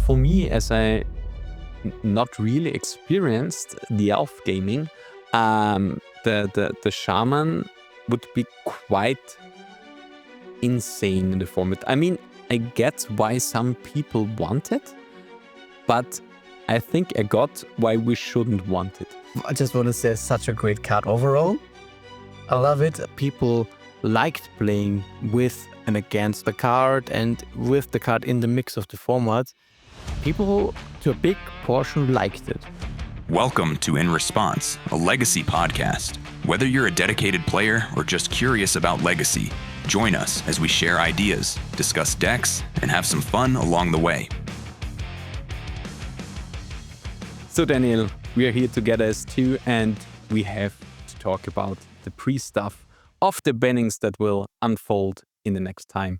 for me, as I not really experienced the elf gaming, the shaman would be quite insane in the format. I mean, I get why some people want it, but I think I got why we shouldn't want it. I just want to say it's such a great card overall. I love it. People liked playing with and against the card and with the card in the mix of the format. People, to a big portion, liked it. Welcome to In Response, a Legacy podcast. Whether you're a dedicated player or just curious about Legacy, join us as we share ideas, discuss decks, and have some fun along the way. So Daniel, we are here together as two, and we have to talk about the pre-stuff of the bannings that will unfold in the next time.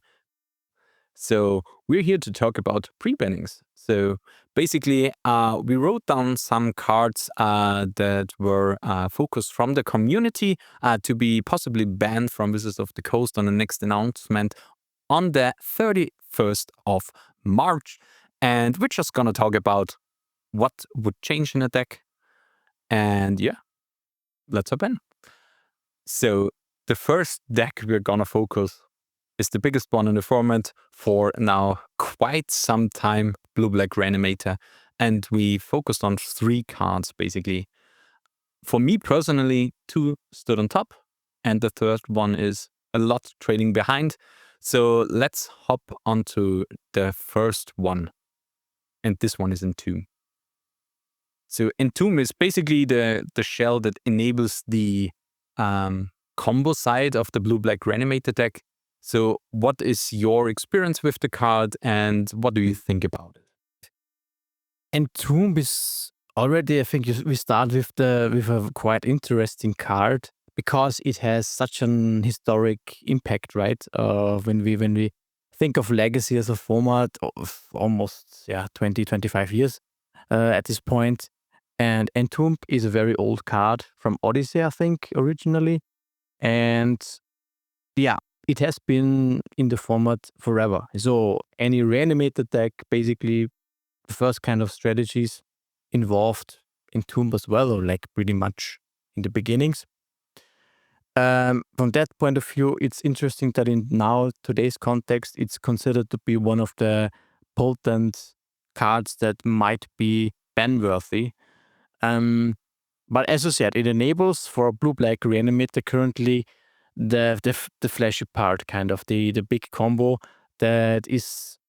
So we're here to talk about pre-bannings. So basically, we wrote down some cards that were focused from the community to be possibly banned from Wizards of the Coast on the next announcement on the 31st of March. And we're just going to talk about what would change in a deck. And yeah, let's hop in. So the first deck we're going to focus is the biggest one in the format for now quite some time, Blue-Black Reanimator. And we focused on 3 cards, basically. For me personally, 2 stood on top, and the third one is a lot trailing behind. So let's hop onto the first one. And this one is Entomb. So Entomb is basically the shell that enables the combo side of the Blue-Black Reanimator deck. So what is your experience with the card and what do you think about it? Entomb is already, I think we start with a quite interesting card because it has such an historic impact, right? When we think of Legacy as a format of almost 20-25 years at this point. And Entomb is a very old card from Odyssey, I think, originally. And yeah, it has been in the format forever. So any Reanimator deck, basically the first kind of strategies involved Entomb as well, or like pretty much in the beginnings. From that point of view, it's interesting that in now today's context, it's considered to be one of the potent cards that might be ban-worthy. But as I said, it enables for Blue-Black Reanimator currently the flashy part, kind of the big combo that is,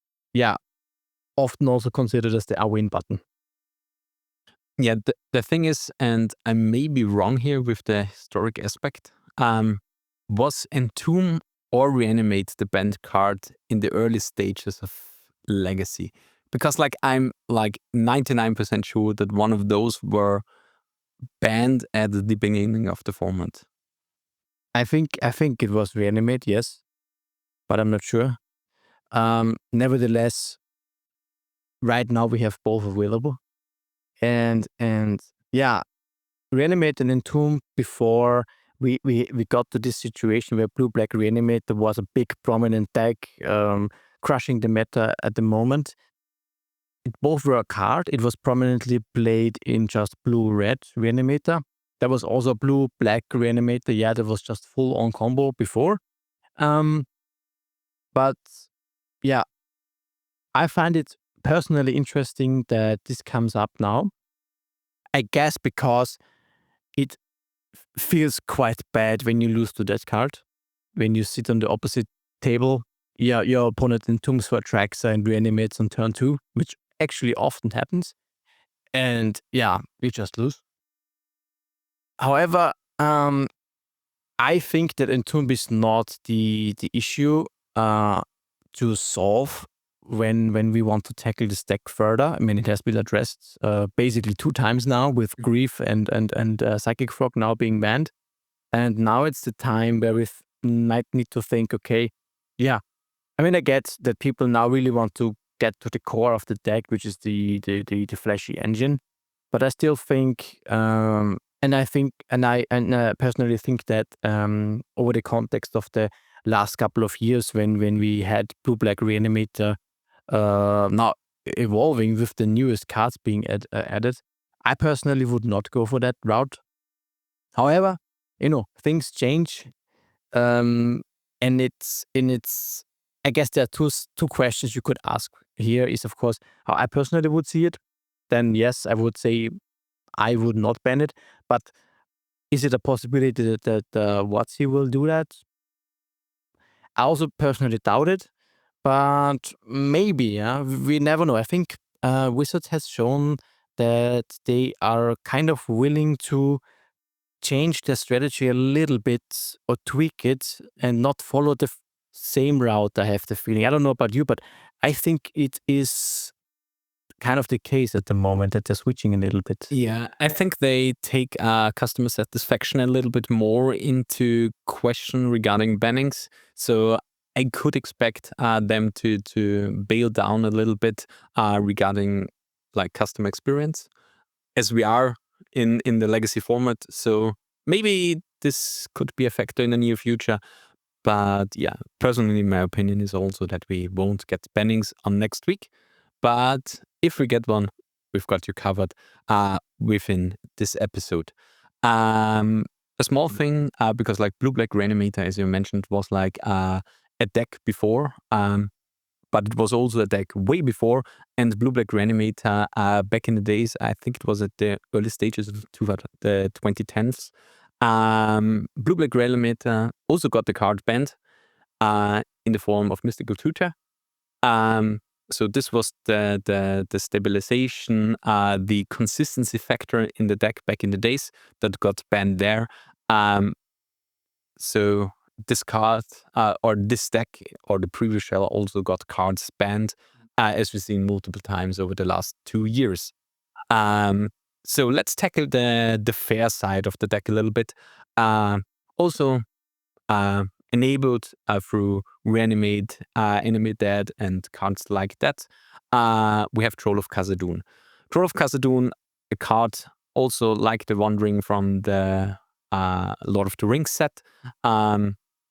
often also considered as the win button. Yeah, the thing is, and I may be wrong here with the historic aspect, was Entomb or Reanimate the banned card in the early stages of Legacy? Because I'm 99% sure that one of those were banned at the beginning of the format. I think it was Reanimate, yes, but I'm not sure. Nevertheless, right now we have both available, and Reanimate and Entomb before we got to this situation where Blue-Black Reanimator was a big prominent deck, crushing the meta at the moment. It both were a card. It was prominently played in just Blue-Red Reanimator. There was also Blue-Black Reanimator. Yeah, that was just full-on combo before. But yeah, I find it personally interesting that this comes up now. I guess because it feels quite bad when you lose to that card. When you sit on the opposite table, your opponent entombs for Traxa and reanimates on turn 2, which actually often happens. And we just lose. However, I think that Entomb is not the issue to solve when we want to tackle this deck further. I mean, it has been addressed basically 2 times now with Grief and Psychic Frog now being banned. And now it's the time where we might need to think, okay, I mean, I get that people now really want to get to the core of the deck, which is the flashy engine. But I still think, and I personally think that over the context of the last couple of years when we had Blue-Black Reanimator, now evolving with the newest cards being added. I personally would not go for that route. However, things change. And I guess there are two questions you could ask here is, of course, how I personally would see it. Then yes, I would say I would not ban it. But is it a possibility that WOTC will do that? I also personally doubt it, but maybe, yeah, we never know. I think Wizards has shown that they are kind of willing to change their strategy a little bit or tweak it and not follow the same route. I have the feeling. I don't know about you, but I think it is kind of the case at the moment that they're switching a little bit. Yeah, I think they take customer satisfaction a little bit more into question regarding bannings. So I could expect them to bail down a little bit regarding like customer experience, as we are in the legacy format. So maybe this could be a factor in the near future. But yeah, personally, my opinion is also that we won't get bannings on next week. But if we get one, we've got you covered within this episode. A small thing, because like Blue-Black Reanimator, as you mentioned, was like a deck before, but it was also a deck way before. And Blue-Black Reanimator, back in the days, I think it was at the early stages of the 2010s, Blue-Black Reanimator also got the card banned in the form of Mystical Tutor. So this was the stabilization, the consistency factor in the deck back in the days that got banned there. So this card or this deck or the previous shell also got cards banned, as we've seen multiple times over the last 2 years. So let's tackle the fair side of the deck a little bit. Also enabled through Reanimate, Animate Dead, and cards like that. We have Troll of Khazad-dûm. Troll of Khazad-dûm, a card also like the Wandering from the Lord of the Rings set.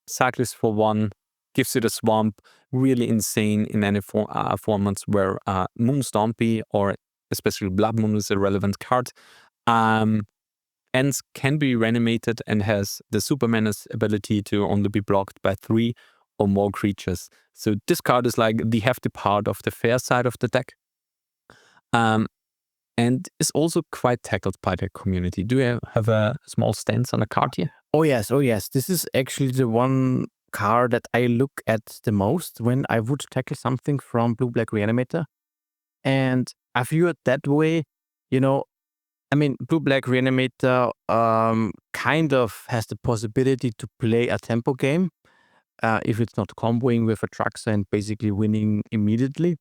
Cyclist for 1, gives you the swamp, really insane in any formats where Moonstompy or especially Blood Moon is a relevant card. And can be reanimated and has the Super Menace ability to only be blocked by 3 or more creatures. So this card is like the hefty part of the fair side of the deck. And is also quite tackled by the community. Do you have a small stance on a card here? Oh yes. This is actually the one card that I look at the most when I would tackle something from Blue-Black Reanimator. And I view it that way, I mean, Blue-Black Reanimator kind of has the possibility to play a tempo game if it's not comboing with a Traxa and basically winning immediately.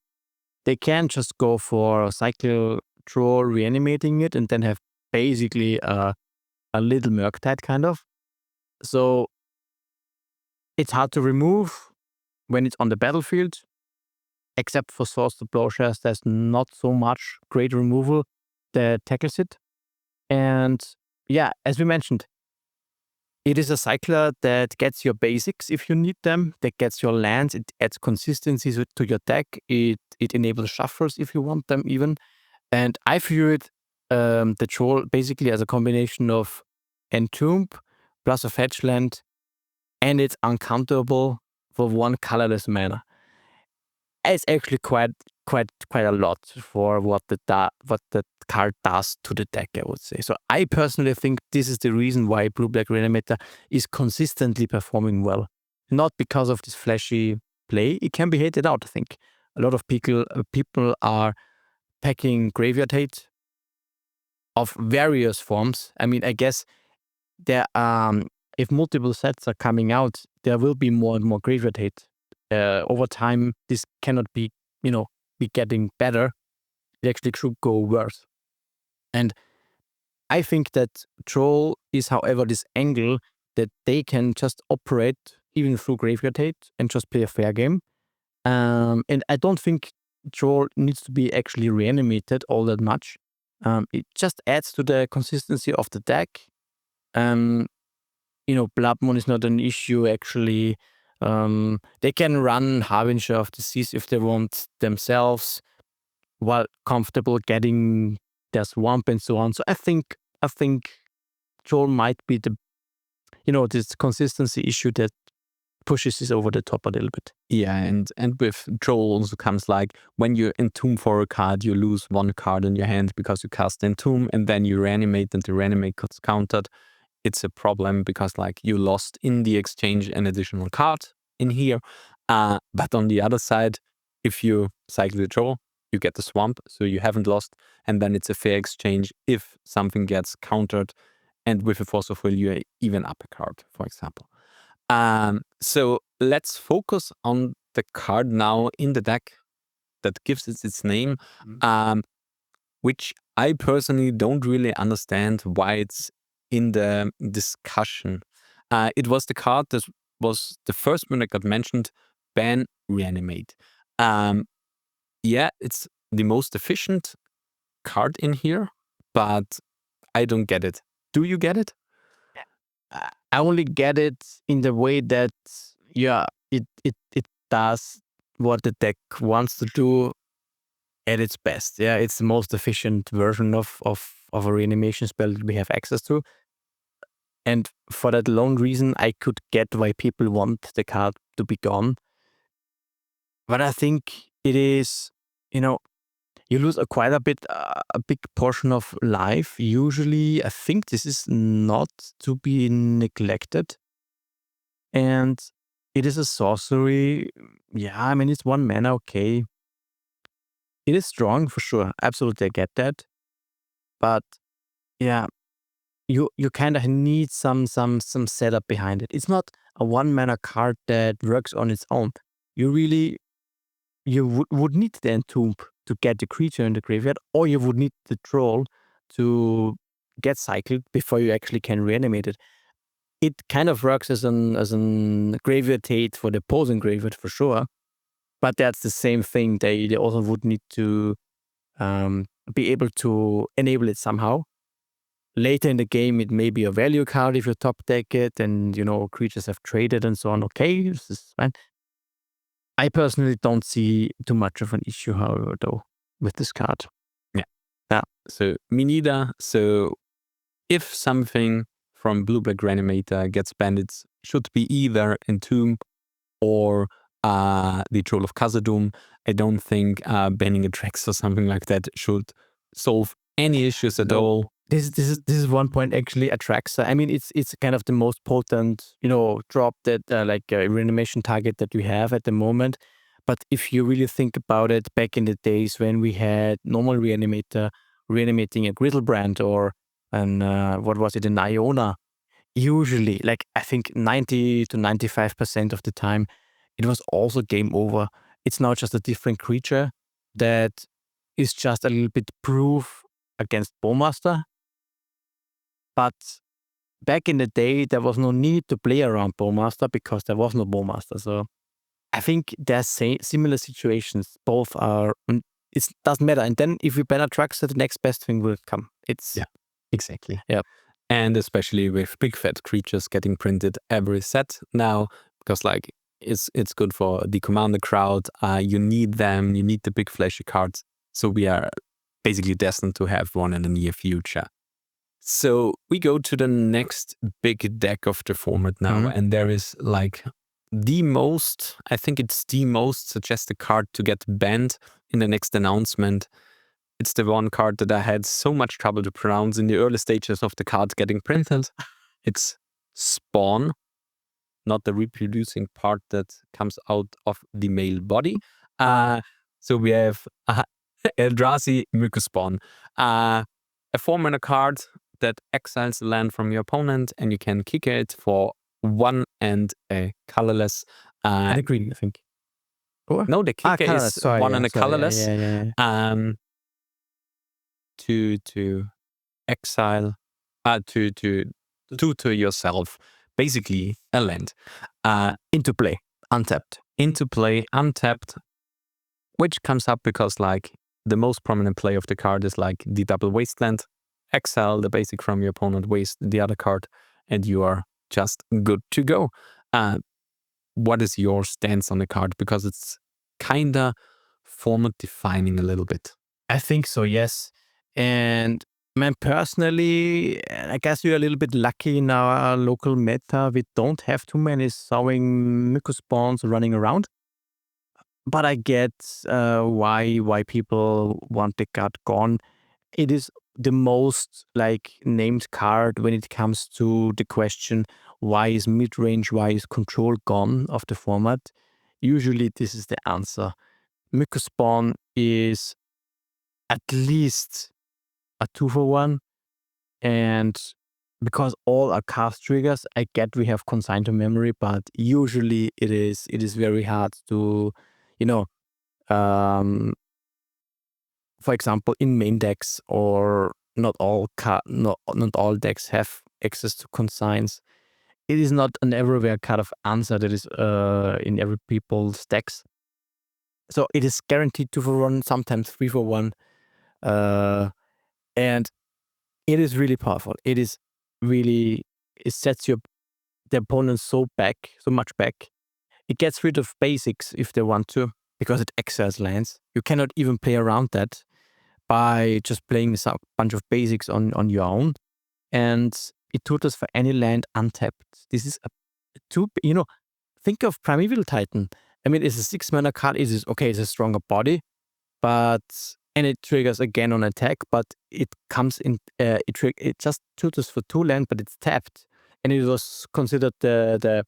They can just go for cycle Troll, reanimating it, and then have basically a little Murktide kind of. So it's hard to remove when it's on the battlefield, except for Source to Plowshares. There's not so much great removal that tackles it. And yeah, as we mentioned, it is a cycler that gets your basics if you need them, that gets your lands, it adds consistency to your deck, it enables shuffles if you want them even. And I view it, the Troll, basically as a combination of Entomb plus a fetch land, and it's uncounterable for 1 colorless mana. It's actually quite a lot for what the card does to the deck, I would say. So I personally think this is the reason why Blue-Black Reanimator is consistently performing well. Not because of this flashy play. It can be hated out, I think. A lot of people are packing Graveyard Hate of various forms. I mean, I guess there if multiple sets are coming out, there will be more and more Graveyard Hate. Over time, this cannot be, be getting better. It actually should go worse. And I think that Troll is, however, this angle that they can just operate even through Graveyard Hate and just play a fair game. And I don't think Troll needs to be actually reanimated all that much. It just adds to the consistency of the deck. Blood Moon is not an issue, actually. They can run Harbinger of Disease if they want themselves. while comfortable getting their swamp and so on. So I think Troll might be this consistency issue that pushes this over the top a little bit. Yeah, and with Troll also comes like when you entomb for a card, you lose one card in your hand because you cast Entomb, and then you reanimate and the reanimate gets countered. It's a problem because like you lost in the exchange an additional card in here. But on the other side, if you cycle the Troll, you get the swamp, so you haven't lost, and then it's a fair exchange if something gets countered. And with a Force of Will, you even up a card, for example. So let's focus on the card now in the deck that gives it its name, which I personally don't really understand why it's in the discussion. It was the card that was the first one that got mentioned, ban Reanimate. Yeah, it's the most efficient card in here, but I don't get it. Do you get it? I only get it in the way that it does what the deck wants to do at its best. Yeah, it's the most efficient version of a reanimation spell that we have access to. And for that lone reason, I could get why people want the card to be gone. But I think it is, you lose quite a big portion of life. Usually, I think this is not to be neglected. And it is a sorcery. Yeah, I mean, it's 1 mana, okay. It is strong for sure. Absolutely, I get that. But yeah, you kind of need some setup behind it. It's not a 1 mana card that works on its own. You would need the Entomb to get the creature in the graveyard, or you would need the Troll to get cycled before you actually can reanimate it. It kind of works as an graveyard tate for the opposing graveyard for sure, but that's the same thing. They also would need to be able to enable it somehow. Later in the game, it may be a value card if you top deck it, and creatures have traded and so on. Okay, this is fine. I personally don't see too much of an issue, however, though, with this card. Yeah. So me neither. So if something from Blue-Black Reanimator gets banned, it should be either Entomb or the Troll of Khazad-dûm. I don't think banning a Trex or something like that should solve any issues at all. This is one point actually attracts. I mean, it's kind of the most potent, drop that like a reanimation target that we have at the moment. But if you really think about it, back in the days when we had normal Reanimator reanimating a Griddlebrand or what was it, an Iona, usually, like I think 90 to 95% of the time, it was also game over. It's now just a different creature that is just a little bit proof against Bowmaster. But back in the day, there was no need to play around Bowmaster because there was no Bowmaster. So I think there's similar situations. Both are, it doesn't matter. And then if we ban a Traxxas, the next best thing will come. Yeah, exactly. Yeah. And especially with big fat creatures getting printed every set now, because like it's good for the commander crowd. You need them, you need the big flashy cards. So we are basically destined to have one in the near future. So we go to the next big deck of the format now, and there is like I think it's the most suggested card to get banned in the next announcement. It's the one card that I had so much trouble to pronounce in the early stages of the card getting printed. It's Spawn, not the reproducing part that comes out of the male body. So we have Eldrazi Mykospawn, a 4-mana card that exiles the land from your opponent, and you can kick it for 1 and a colorless. And a green, I think. No, the kicker is 1 and a colorless. Yeah. To exile, to tutor yourself, basically a land. Into play, untapped. Which comes up because like the most prominent play of the card is like the double wasteland. Exile the basic from your opponent, waste the other card, and you are just good to go. What is your stance on the card? Because it's kinda format defining a little bit. I think so, yes. And man, personally, I guess we're a little bit lucky in our local meta. We don't have too many sowing Myco spawns running around. But I get why people want the card gone. It is the most like named card when it comes to the question, why is mid-range, why is control gone of the format? Usually this is the answer. Myco spawn is at least a 2-for-1, and because all are cast triggers, I get we have consigned to memory, but usually it is very hard to, um, for example, in main decks, or not all decks have access to consigns. It is not an everywhere kind of answer that is in every people's decks. So it is guaranteed 2-for-1, sometimes 3-for-1, and it is really powerful. It sets the opponent so much back. It gets rid of basics if they want to, because it exiles lands. You cannot even play around that by just playing a bunch of basics on your own. And it tutors for any land untapped. This is think of Primeval Titan. I mean, it's a 6-mana card. It's a stronger body, and it triggers again on attack, but it comes in, it just tutors for 2 land, but it's tapped. And it was considered a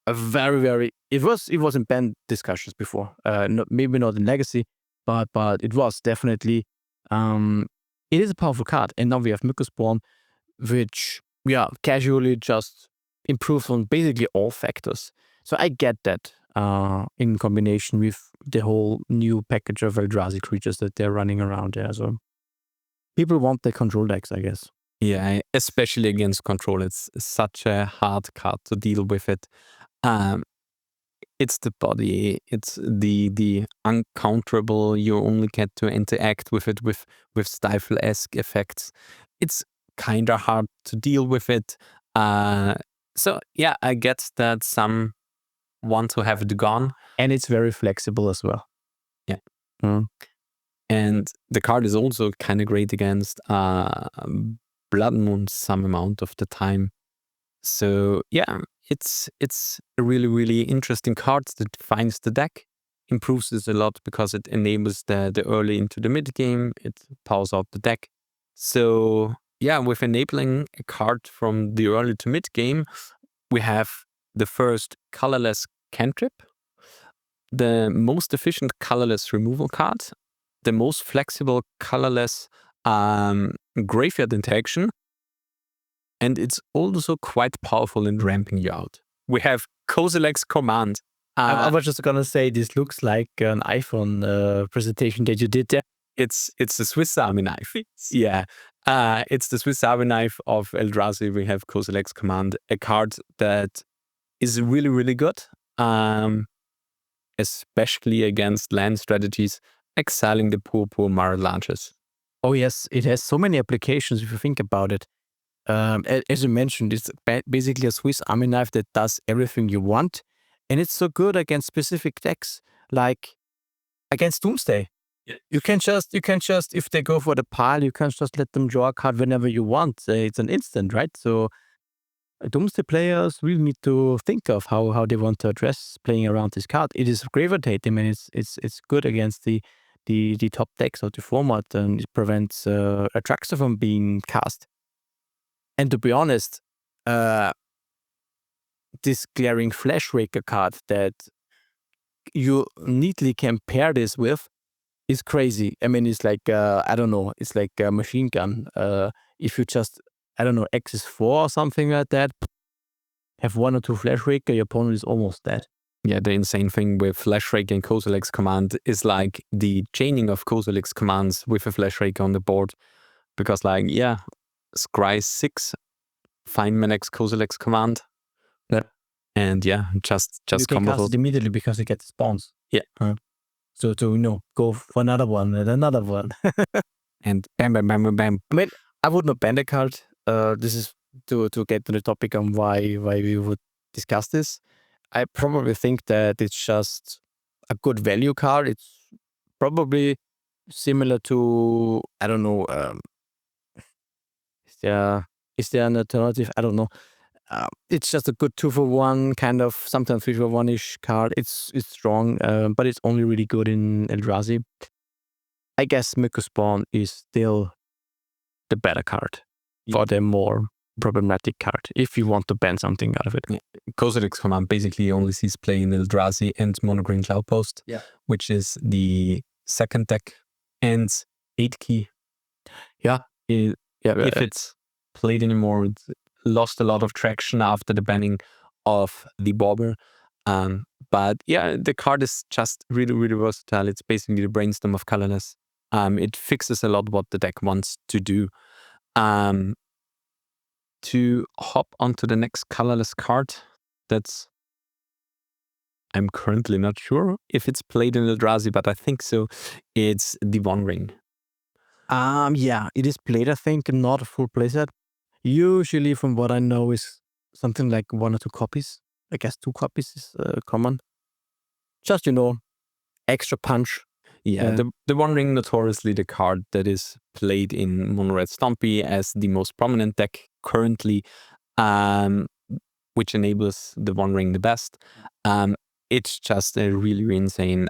very, very, it was in banned discussions before. Maybe not in Legacy, but it was definitely, it is a powerful card. And now we have Myco Spawn, which, casually just improves on basically all factors. So I get that in combination with the whole new package of Eldrazi creatures that they're running around there. So people want the control decks, I guess. Yeah, especially against control. It's such a hard card to deal with it. It's the body, it's the uncounterable. You only get to interact with it with stifle-esque effects. It's kind of hard to deal with it. So yeah, I get that some want to have it gone. And it's very flexible as well. Yeah. And the card is also kind of great against Blood Moon some amount of the time. So yeah, it's a really, really interesting card that defines the deck, improves this a lot because it enables the early into the mid game. It powers out the deck. So yeah, with enabling a card from the early to mid game, we have the first colorless cantrip, the most efficient colorless removal card, the most flexible colorless graveyard interaction, and it's also quite powerful in ramping you out. We have Kozilek's Command. I was just gonna say, this looks like an iPhone presentation that you did there. It's the Swiss Army knife. Yeah, it's the Swiss Army knife of Eldrazi. We have Kozilek's Command, a card that is really, really good, especially against land strategies, exiling the poor Mara Larches. Oh yes, it has so many applications if you think about it. As you mentioned, it's basically a Swiss Army knife that does everything you want, and it's so good against specific decks, like against Doomsday. Yeah. You can just, if they go for the pile, you can just let them draw a card whenever you want. It's an instant, right? So Doomsday players really need to think of how they want to address playing around this card. It is gravitating, and it's good against the top decks of the format, and it prevents Atraxa from being cast. And to be honest, this glaring Flash Raker card that you neatly can pair this with is crazy. I mean, it's like, I don't know, it's like a machine gun. If you just, I don't know, Axis 4 or something like that, have 1 or 2 Flash Raker, your opponent is almost dead. Yeah, the insane thing with Flash Raker and Kozilek's Command is like the chaining of Kozilek's commands with a Flash Raker on the board. Because like, yeah, Scry 6, find my next Kozilek's Command. Yeah. And yeah, just you can cast it immediately because it gets spawns. Yeah. So to go for another one and another one. And bam, bam, bam, bam, bam. I mean, I would not ban the card. This is to get to the topic on why we would discuss this. I probably think that it's just a good value card. It's probably similar to, I don't know, is there an alternative? I don't know. It's just a good 2-for-1 kind of, sometimes 3-for-1-ish card. It's strong, but it's only really good in Eldrazi. I guess Mycospawn is still the better card for the more problematic card if you want to ban something out of it. Khazad-dûm's command basically only sees play in Eldrazi and Mono Green Cloudpost, which is the second deck, and 8 key. If it's played anymore, it lost a lot of traction after the banning of the Bobber. But yeah, the card is just really, really versatile. It's basically the brainstorm of colorless. It fixes a lot what the deck wants to do. To hop onto the next colorless card, I'm currently not sure if it's played in Eldrazi, but I think so. It's the One Ring. Yeah, it is played, I think, not a full playset. Usually, from what I know, is something like 1 or 2 copies. I guess 2 copies is common. Just, extra punch. Yeah, the One Ring, notoriously the card that is played in Mono Red Stompy as the most prominent deck currently, which enables the One Ring the best. It's just a really, really insane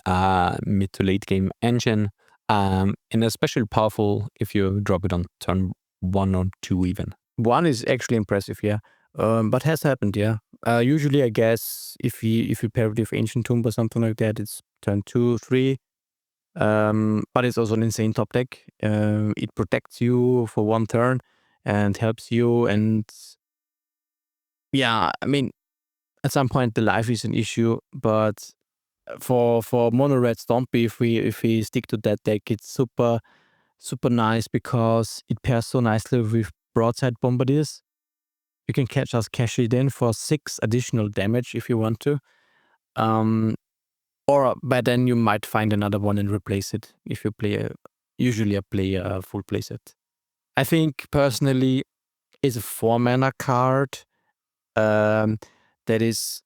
mid to late game engine, and especially powerful if you drop it on turn 1 or 2 even. 1 is actually impressive, yeah. But has happened, yeah. Usually, I guess if you pair it with Ancient Tomb or something like that, it's turn 2, 3. But it's also an insane top deck. It protects you for 1 turn and helps you. And yeah, I mean, at some point the life is an issue, but for Mono Red Stompy, if we stick to that deck, it's super nice because it pairs so nicely with Broadside Bombardiers. You can cash it in for 6 additional damage if you want to. Or by then you might find another one and replace it if you play a full playset. I think personally is a 4-mana card that is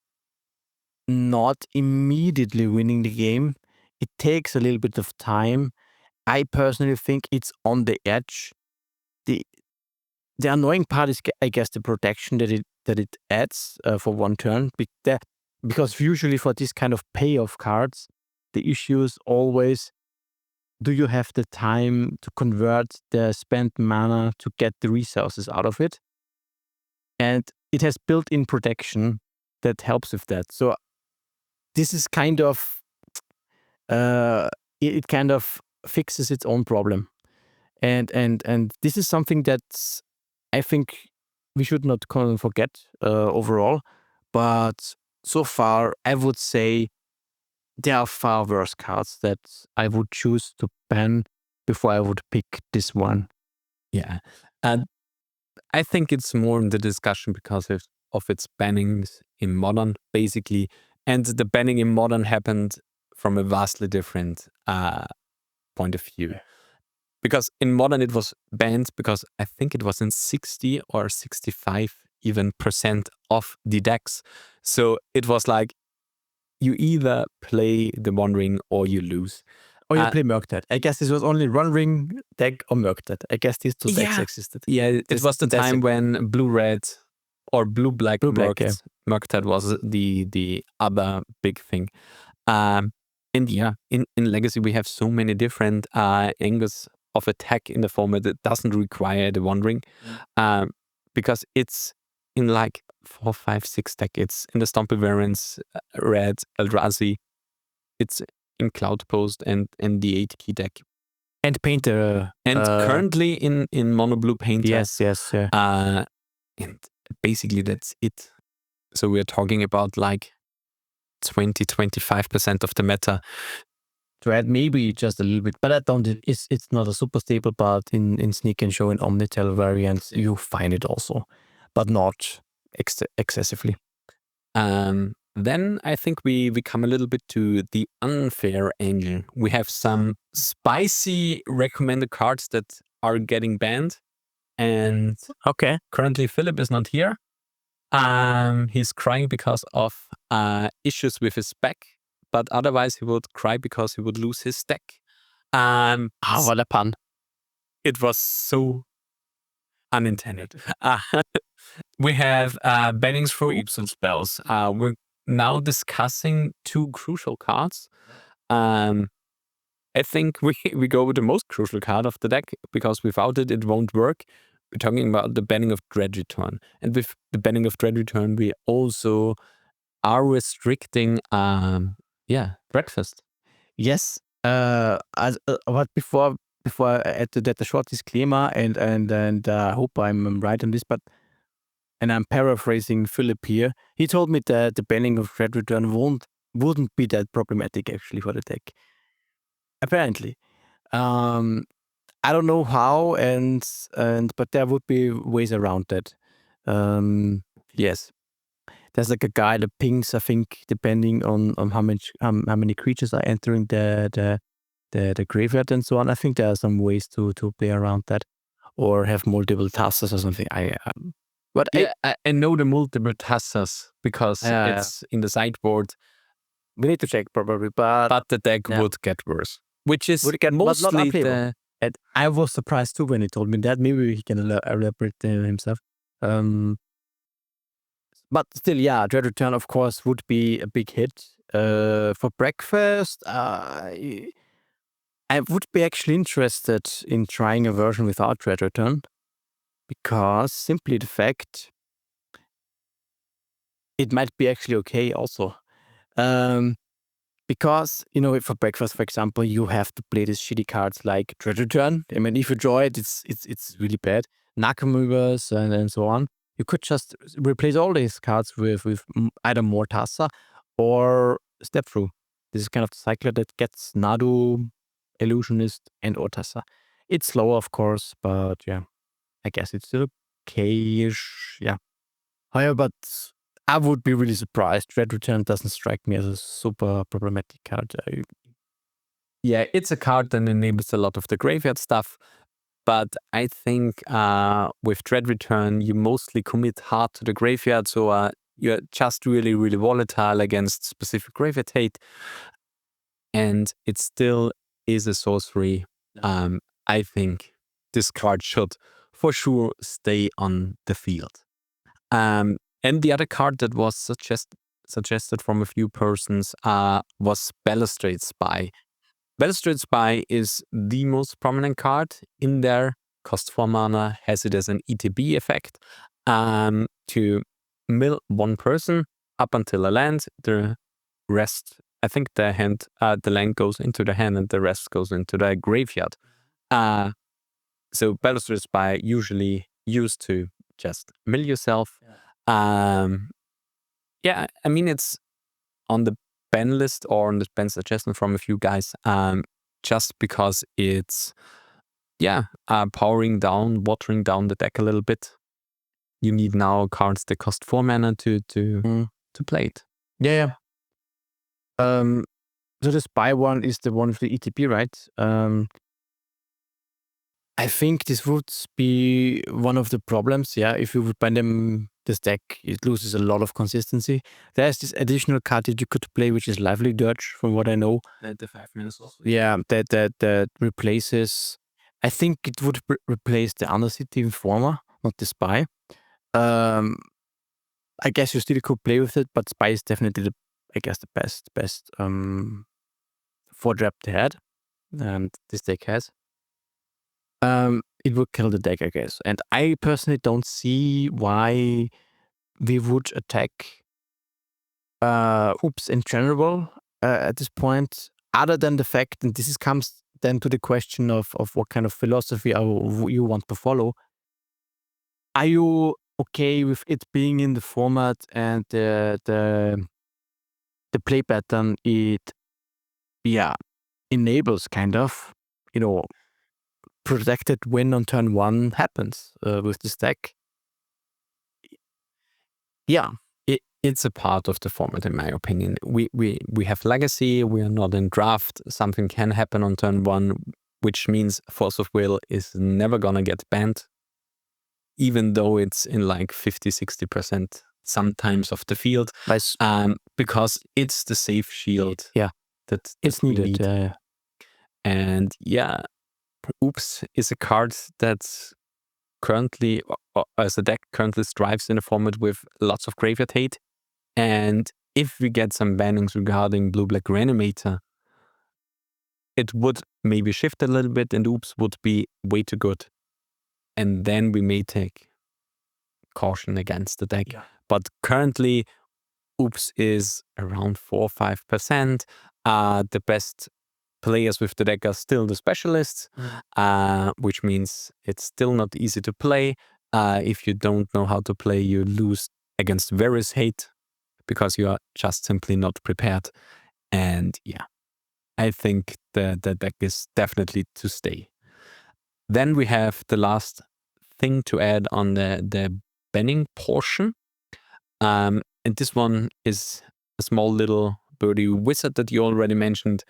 not immediately winning the game. It takes a little bit of time. I personally think it's on the edge. The annoying part is, I guess, the protection that it adds for 1 turn. Because usually for this kind of payoff cards, the issue is always, do you have the time to convert the spent mana to get the resources out of it? And it has built-in protection that helps with that. So this is kind of, it kind of fixes its own problem. And this is something that I think we should not forget overall. But so far, I would say there are far worse cards that I would choose to ban before I would pick this one. Yeah. And I think it's more in the discussion because of its bannings in Modern, basically. And the banning in Modern happened from a vastly different point of view. Because in Modern it was banned because I think it was in 60 or 65 even % of the decks. So it was like you either play the One Ring or you lose. Or you play Murktide. I guess this was only One Ring deck or Murktide. I guess these 2 decks existed. Yeah, it was the time when Blue-Red or Blue-Black Murktide was the other big thing. And yeah, in Legacy we have so many different angles of attack in the format that doesn't require the One Ring. Because it's in like 4, 5, 6 deck. It's in the Stompy variants, Red, Eldrazi. It's in Cloudpost and the 8 key deck. And Painter. And currently in Mono Blue Painter. Yes. And basically that's it. So we're talking about like 20-25% of the meta. To add maybe just a little bit, but I don't. It's not a super stable part in Sneak and Show and Omnitel variants. You find it also, but not excessively. Then I think we come a little bit to the unfair angle. We have some spicy recommended cards that are getting banned, and currently Philip is not here. He's crying because of issues with his spec, but otherwise he would cry because he would lose his deck. What a pun. It was so unintended. We have bannings for oops and spells. We're now discussing two crucial cards. I think we go with the most crucial card of the deck, because without it, it won't work. We're talking about the banning of Dread Return. And with the banning of Dread Return, we also are restricting, breakfast. Yes. But before I add to that, a short disclaimer, and I hope I'm right on this, but and I'm paraphrasing Philip here. He told me that the banning of Dread Return wouldn't be that problematic actually for the deck. Apparently, I don't know how, but there would be ways around that. Yes, there's like a guy that pings, I think, depending on how many creatures are entering the graveyard and so on. I think there are some ways to play around that, or have multiple tasks or something. I know the multiple tasks because it's in the sideboard. We need to check probably, but the deck would get worse. Which is would get mostly the. And I was surprised too when he told me that. Maybe he can elaborate himself. But still, yeah, Dread Return, of course, would be a big hit. For breakfast, I would be actually interested in trying a version without Dread Return, because simply the fact it might be actually okay also. Because, for breakfast, for example, you have to play these shitty cards like Dread Return. I mean, if you draw it, it's really bad. Nakamovers and so on. You could just replace all these cards with either more Tassa or Step Through. This is kind of the cycle that gets Nadu, Illusionist, and or Tassa. It's slower, of course, but yeah, I guess it's still okay-ish. Yeah. However, but I would be really surprised. Dread Return doesn't strike me as a super problematic card. Yeah, it's a card that enables a lot of the graveyard stuff. But I think with Dread Return, you mostly commit hard to the graveyard. So you're just really, really volatile against specific graveyard hate. And it still is a sorcery. I think this card should for sure stay on the field. And the other card that was suggested from a few persons was Balustrade Spy. Balustrade Spy is the most prominent card in there. Cost 4 mana, has it as an ETB effect to mill one person up until a land. The rest, I think the land goes into the hand and the rest goes into the graveyard. So Balustrade Spy usually used to just mill yourself. I mean, it's on the ban list or on the ban suggestion from a few guys, just because it's watering down the deck a little bit. You need now cards that cost 4 mana to play it. Yeah. So the Spy one is the one with the ETP, right? I think this would be one of the problems. Yeah, if you would ban this deck, it loses a lot of consistency. There's this additional card that you could play, which is Lively Dirge, from what I know. The 5 minutes also. Yeah, that replaces. I think it would replace the Undercity Informer, not the Spy. I guess you still could play with it, but Spy is definitely the best 4-drop they had, and this deck has. It would kill the deck, I guess. And I personally don't see why we would attack Oops in general at this point, other than the fact, and this comes then to the question of what kind of philosophy you want to follow. Are you okay with it being in the format and the play pattern it enables kind of, protected win on turn 1 happens with this deck? Yeah. It's a part of the format, in my opinion. We have Legacy, we are not in Draft. Something can happen on turn 1, which means Force of Will is never gonna get banned, even though it's in like 50-60% sometimes of the field. Because it's the safe shield that it's needed. And yeah, Oops is a card that's currently, as a deck, currently strives in a format with lots of graveyard hate. And if we get some bannings regarding Blue-Black Reanimator, it would maybe shift a little bit and Oops would be way too good. And then we may take caution against the deck. Yeah. But currently, Oops is around 4 or 5%. The best players with the deck are still the specialists, which means it's still not easy to play. If you don't know how to play, you lose against various hate because you are just simply not prepared. And yeah, I think the deck is definitely to stay. Then we have the last thing to add on the banning portion. And this one is a small little birdie wizard that you already mentioned.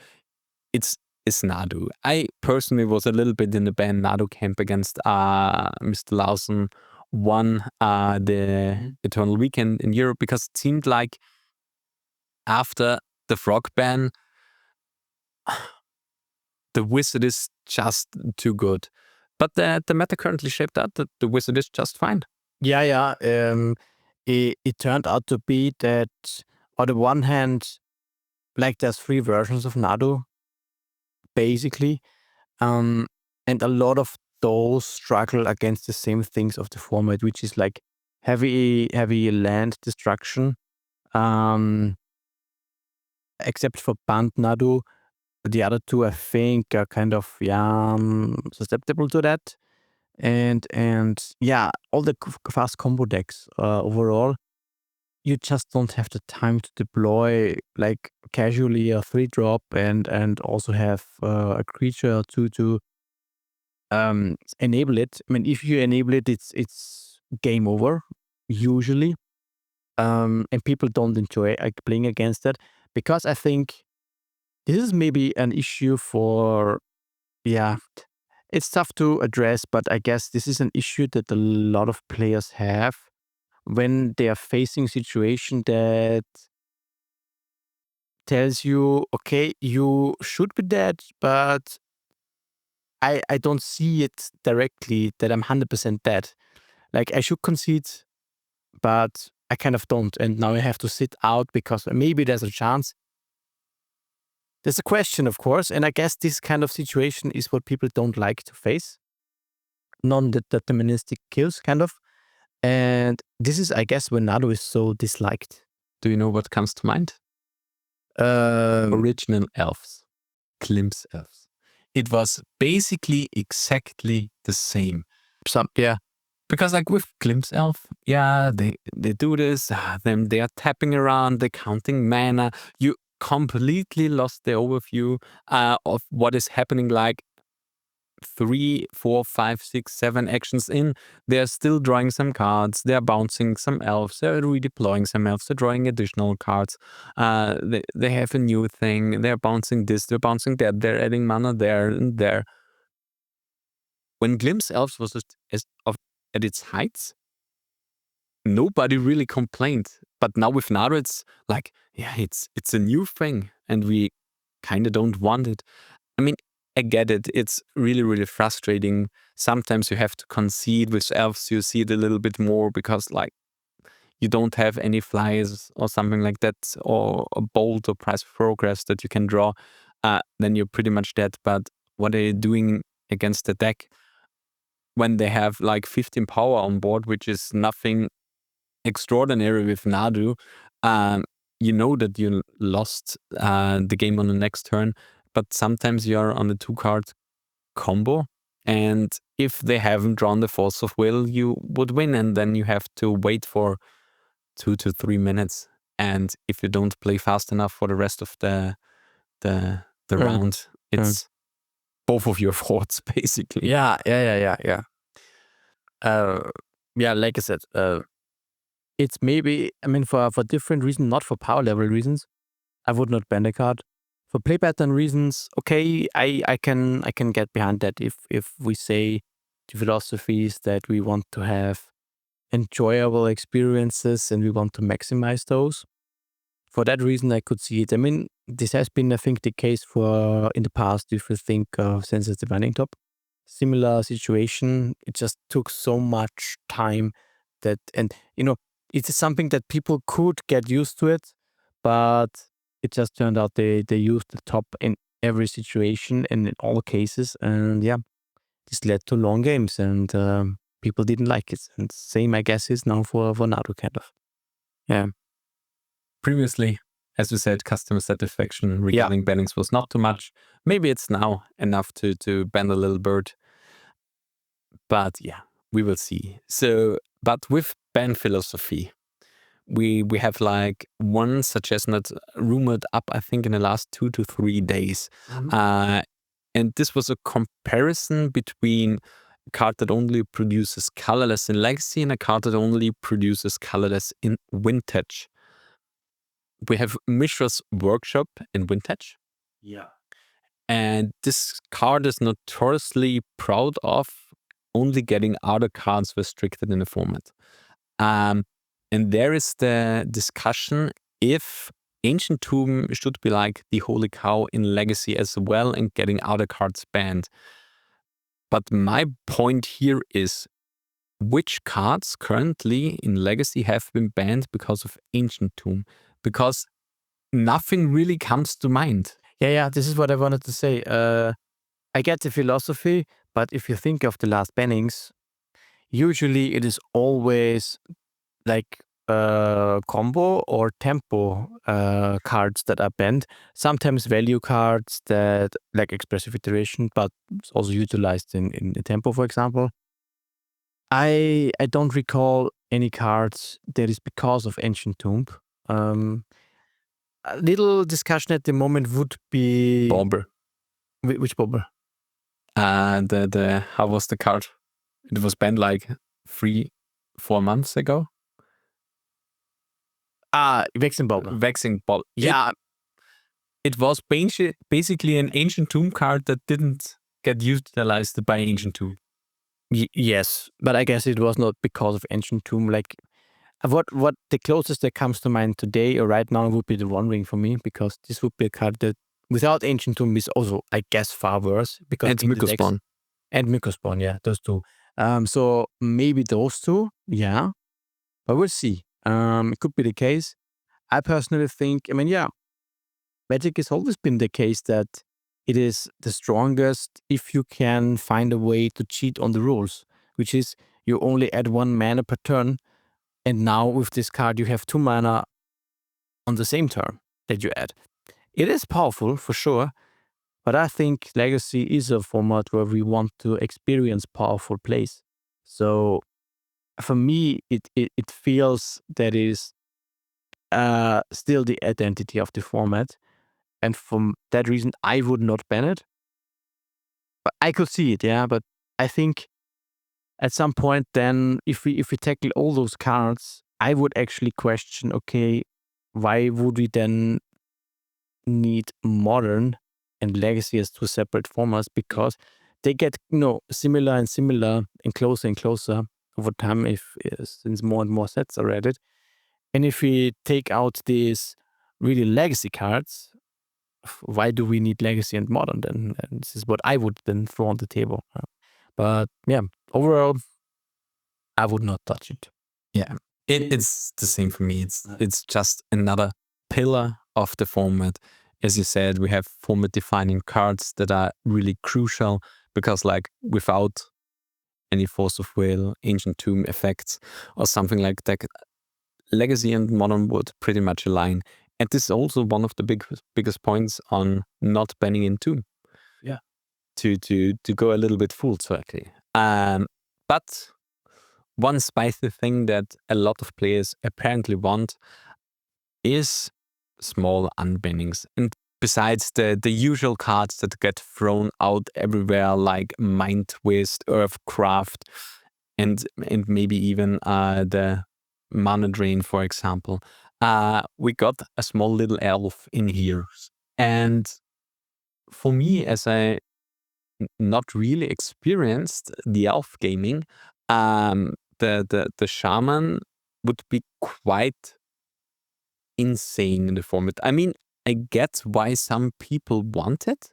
It's Nadu. I personally was a little bit in the ban Nadu camp against Mr. Lawson won the Eternal Weekend in Europe because it seemed like after the frog ban, the wizard is just too good. But the meta currently shaped out that the wizard is just fine. Yeah. It turned out to be that on the one hand, like there's 3 versions of Nadu, basically. And a lot of those struggle against the same things of the format, which is like heavy land destruction. Except for Band Nadu, the other 2 I think are kind of susceptible to that. And yeah, all the fast combo decks overall, you just don't have the time to deploy like casually a 3-drop and also have a creature to enable it. I mean, if you enable it, it's game over usually, and people don't enjoy playing against that because I think this is maybe an issue for it's tough to address, but I guess this is an issue that a lot of players have when they are facing a situation that tells you, okay, you should be dead, but I don't see it directly that I'm 100% dead. Like I should concede, but I kind of don't. And now I have to sit out because maybe there's a chance. There's a question, of course. And I guess this kind of situation is what people don't like to face. Non-deterministic kills, kind of. And this is, I guess, when Nado is so disliked. Do you know what comes to mind? Original elves. Glimpse elves. It was basically exactly the same. Because like with Glimpse Elf, they do this, then they are tapping around, they're counting mana. You completely lost the overview of what is happening like 3, 4, 5, 6, 7 actions in. They're still drawing some cards, they're bouncing some elves, they're redeploying some elves, they're drawing additional cards. They have a new thing, they're bouncing this, they're bouncing that, they're adding mana there and there. When Glimpse Elves was at its heights, nobody really complained. But now with Nado, it's like, it's a new thing and we kind of don't want it. I mean, I get it. It's really, really frustrating. Sometimes you have to concede with elves. You see it a little bit more because like you don't have any flies or something like that, or a bolt or price of progress that you can draw. Then you're pretty much dead. But what are you doing against the deck when they have like 15 power on board, which is nothing extraordinary with Nadu? You know that you lost the game on the next turn, but sometimes you're on a 2-card combo, and if they haven't drawn the Force of Will, you would win, and then you have to wait for 2 to 3 minutes. And if you don't play fast enough for the rest of the round, it's both of your faults, basically. Yeah. Like I said, it's maybe, I mean, for different reasons, not for power level reasons, I would not ban the card. For play pattern reasons, okay, I can get behind that if we say the philosophy is that we want to have enjoyable experiences and we want to maximize those. for that reason, I could see it. I mean, this has been, I think, the case for in the past. If you think of Sensitive Binding Top, similar situation. It just took so much time that, and it is something that people could get used to it, but it just turned out they used the top in every situation and in all cases, and yeah, this led to long games, and people didn't like it. And same, I guess, is now for Naruto, kind of. Yeah. Previously, as we said, customer satisfaction regarding bannings was not too much. Maybe it's now enough to ban a little bird. But yeah, we will see. So, but with ban philosophy, we have like one suggestion that's rumored up, I think, in the last 2 to 3 days. And this was a comparison between a card that only produces colorless in Legacy and a card that only produces colorless in Vintage. We have Mishra's Workshop in Vintage. Yeah. And this card is notoriously proud of only getting other cards restricted in the format. And there is the discussion if Ancient Tomb should be like the holy cow in Legacy as well and getting other cards banned. But my point here is which cards currently in Legacy have been banned because of Ancient Tomb? Because nothing really comes to mind. Yeah, this is what I wanted to say. I get the philosophy, but if you think of the last bannings, usually it is always like combo or tempo cards that are banned. Sometimes value cards that like expressive iteration, but it's also utilized in the tempo, for example. I don't recall any cards that is because of Ancient Tomb. A little discussion at the moment would be Bobber. Which Bobber? How was the card? It was banned like 3-4 months ago. Vexing Bobber. Vexing Bobber. Yeah. It was basically an Ancient Tomb card that didn't get utilized by Ancient Tomb. Yes, but I guess it was not because of Ancient Tomb. Like, what the closest that comes to mind today or right now would be the One Ring for me, because this would be a card that without Ancient Tomb is also, I guess, far worse. Because and Mycospawn. And Mycospawn, yeah, those two. So maybe those two, yeah, but we'll see. It could be the case. I personally think, Magic has always been the case that it is the strongest if you can find a way to cheat on the rules, which is you only add 1 mana per turn, and now with this card you have 2 mana on the same turn that you add. It is powerful for sure, but I think Legacy is a format where we want to experience powerful plays. So for me, it feels that is still the identity of the format. And for that reason, I would not ban it. But I could see it, yeah. But I think at some point then, if we tackle all those cards, I would actually question, okay, why would we then need Modern and Legacy as 2 separate formats? Because they get similar and closer over time since more and more sets are added. And if we take out these really Legacy cards, why do we need Legacy and Modern then? And this is what I would then throw on the table. But yeah, overall, I would not touch it. Yeah, it's the same for me. It's just another pillar of the format. As you said, we have format defining cards that are really crucial because like without any Force of Will, Ancient Tomb effects or something like that, Legacy and Modern would pretty much align. And this is also one of the biggest points on not banning Entomb. Yeah. To go a little bit full circle. But one spicy thing that a lot of players apparently want is small unbannings. And besides the usual cards that get thrown out everywhere like Mind Twist, Earthcraft, and maybe even the Mana Drain, for example, we got a small little elf in here. And for me, as I not really experienced the elf gaming, the shaman would be quite insane in the format. I mean, I get why some people want it,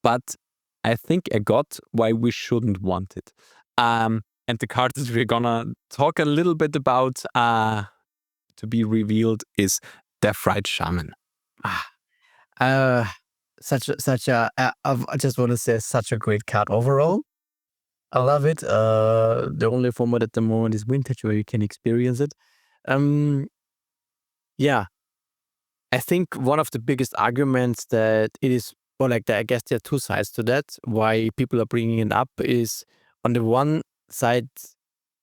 but I think I got why we shouldn't want it. And the card that we're gonna talk a little bit about to be revealed is Deathrite Shaman. I just want to say such a great card overall. I love it. The only format at the moment is Vintage where you can experience it. Yeah, I think one of the biggest arguments that it is, or like I guess there are two sides to that. Why people are bringing it up is on the one side,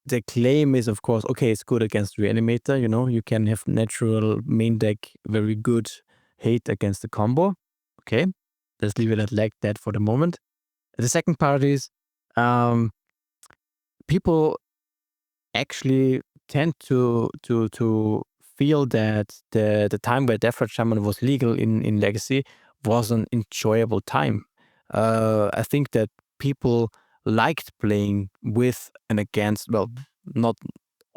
the claim is of course, okay, it's good against Reanimator. You know, you can have natural main deck, very good hate against the combo. Okay, let's leave it like that for the moment. The second part is people actually tend to feel that the time where Deathrite Shaman was legal in Legacy was an enjoyable time. I think that people liked playing with and against, well, not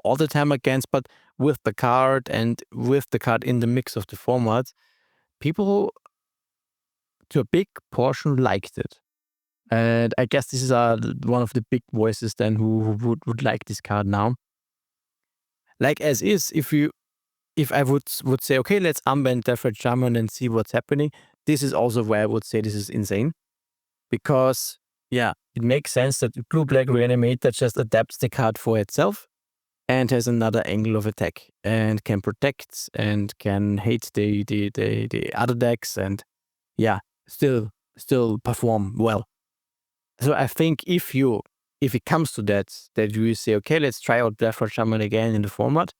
all the time against, but with the card and with the card in the mix of the format. People, to a big portion, liked it. And I guess this is one of the big voices then who would like this card now. Like as is, if I would say, okay, let's unban Deathrite Shaman and see what's happening, this is also where I would say this is insane. Because, yeah, it makes sense that blue-black Reanimator just adapts the card for itself and has another angle of attack and can protect and can hate the other decks and, yeah, still perform well. So I think if it comes to that you say, okay, let's try out Deathrite Shaman again in the format,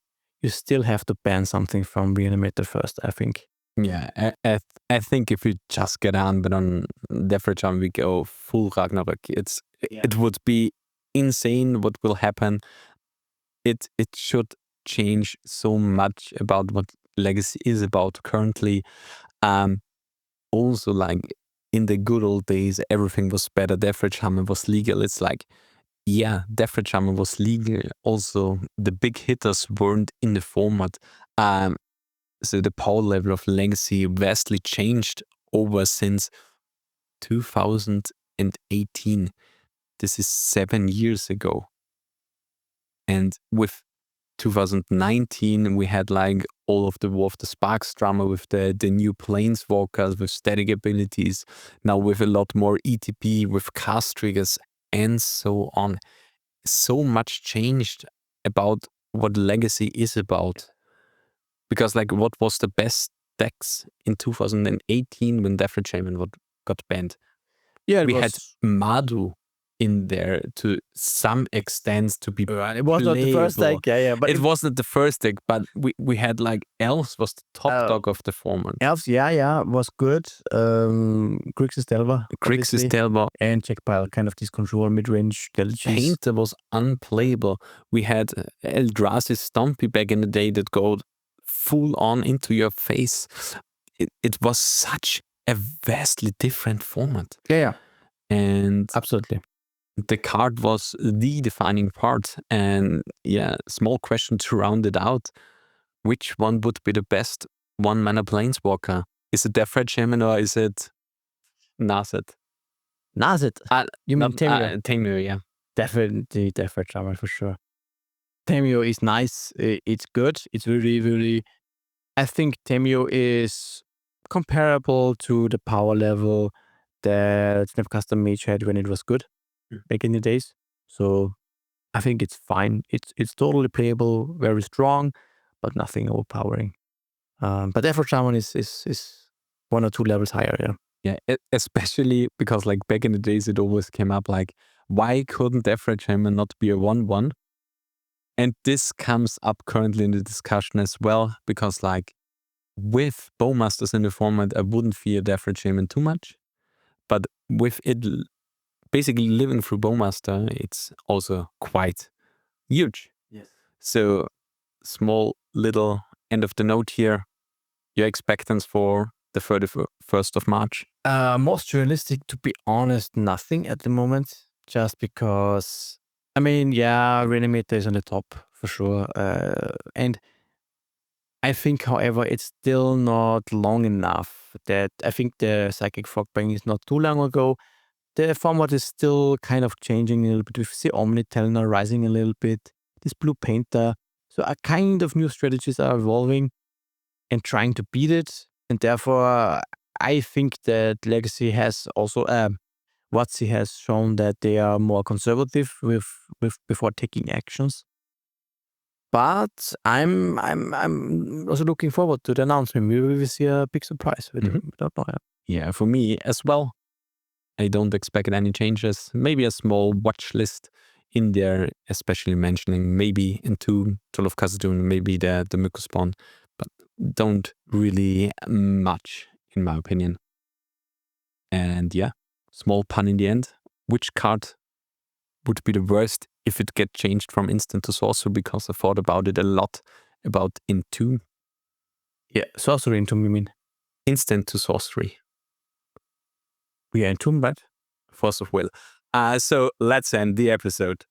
you still have to ban something from Reanimator first, I think. Yeah, I think if we just get on Deathrite Shaman, we go full Ragnarok. It would be insane what will happen. It should change so much about what Legacy is about currently. Also, like in the good old days, everything was better. Deathrite Shaman was legal. It's like, yeah, Deathrite Shaman was legal. Also, the big hitters weren't in the format. So the power level of Legacy vastly changed over since 2018. This is 7 years ago. And with 2019, we had like all of the War of the Sparks drama with the new Planeswalkers with static abilities. Now with a lot more ETP, with cast triggers, and so on. So much changed about what Legacy is about. Because like what was the best decks in 2018 when Deathrite Shaman got banned? Yeah, we had Madu in there to some extent to be it was not the first deck, but it wasn't the first deck, but we had like Elves was the top dog of the format. Elves, was good. Grixis Delver, and Checkpile, kind of this control mid-range strategies. Painter was unplayable. We had Eldrazi's Stompy back in the day that go full on into your face. It was such a vastly different format. Yeah. And absolutely. The card was the defining part. And yeah, small question to round it out. Which one would be the best one-mana Planeswalker? Is it Deathrite Shaman or is it Nazet? Nazet? You mean Tamio? Tamio, yeah. Definitely Deathrite Shaman for sure. Tamio is nice. It's good. It's really, really... I think Tamio is comparable to the power level that Snapcaster Mage had when it was good back in the days. So I think it's fine. It's totally playable, very strong, but nothing overpowering. But Deathrite Shaman is 1 or 2 levels higher, Yeah, especially because like back in the days it always came up like, why couldn't Deathrite Shaman not be a 1/1? And this comes up currently in the discussion as well, because like with Bowmasters in the format, I wouldn't fear Deathrite Shaman too much. But with it basically living through Bowmaster, it's also quite huge. Yes. So small little end of the note here. Your expectance for the 31st of March? Most realistic, to be honest, nothing at the moment. Just because, I mean, yeah, Reanimator is on the top for sure. And I think, however, it's still not long enough. That I think the Psychic Frog Bang is not too long ago. The format is still kind of changing a little bit with the Omnitel now rising a little bit. This Blue Painter. So a kind of new strategies are evolving and trying to beat it. And therefore, I think that Legacy has also, WOTC has shown that they are more conservative with before taking actions. But I'm also looking forward to the announcement. Maybe we will see a big surprise. We don't know. Yeah, for me as well. I don't expect any changes. Maybe a small watch list in there, especially mentioning maybe Entomb, Troll of Khazad-dûm, maybe the Myko spawn, but don't really much, in my opinion. And yeah, small pun in the end. Which card would be the worst if it get changed from instant to sorcery? Because I thought about it a lot, about Entomb. Yeah, sorcery Entomb, you mean? Instant to sorcery. We are Entomb, right? Force of will. So let's end the episode.